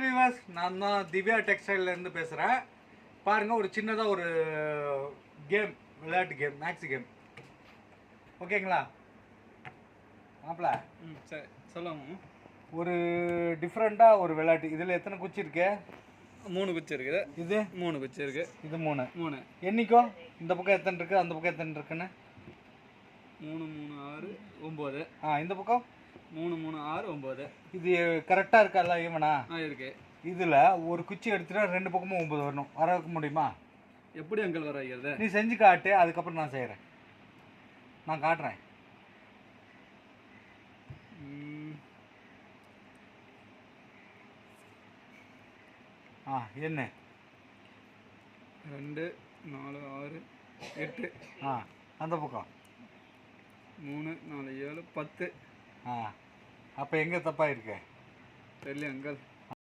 Viewers, நான் தான் திவ்யா டெக்ஸ்டைல்லேருந்து பேசுகிறேன். பாருங்கள், ஒரு சின்னதாக ஒரு கேம், விளையாட்டு கேம், மேக்ஸி கேம். ஓகேங்களா மாப்பிள்ள? சரி சொல்லுங்க. ஒரு டிஃப்ரெண்ட்டாக ஒரு விளையாட்டு. இதில் எத்தனை குச்சி இருக்கு? 3 குச்சி இருக்குது. இது 3 குச்சி இருக்குது. இது 3. 3 என்னைக்கோ இந்த பக்கம் எத்தனை இருக்குது, அந்த பக்கம் எத்தனை இருக்குன்னு? 3 3 6 9. இந்த பக்கம் 3 3 6 9. இது கரெக்டாக இருக்கா? எல்லாம் ஈவனா இருக்கு. இதில் ஒரு குச்சி எடுத்துட்டா 2 பக்கமும் 9 வரணும். வர வைக்க முடியுமா? எப்படி அங்கிள் வர வைக்கிறது? நீ செஞ்சு காட்டு, அதுக்கப்புறம் நான் செய்கிறேன். நான் காட்டுறேன். என்ன? 2 4 6 8. அந்த பக்கம் 3 4 7 10. அப்போ எங்கே தப்பாக இருக்கு? தெரியல அங்கிள்.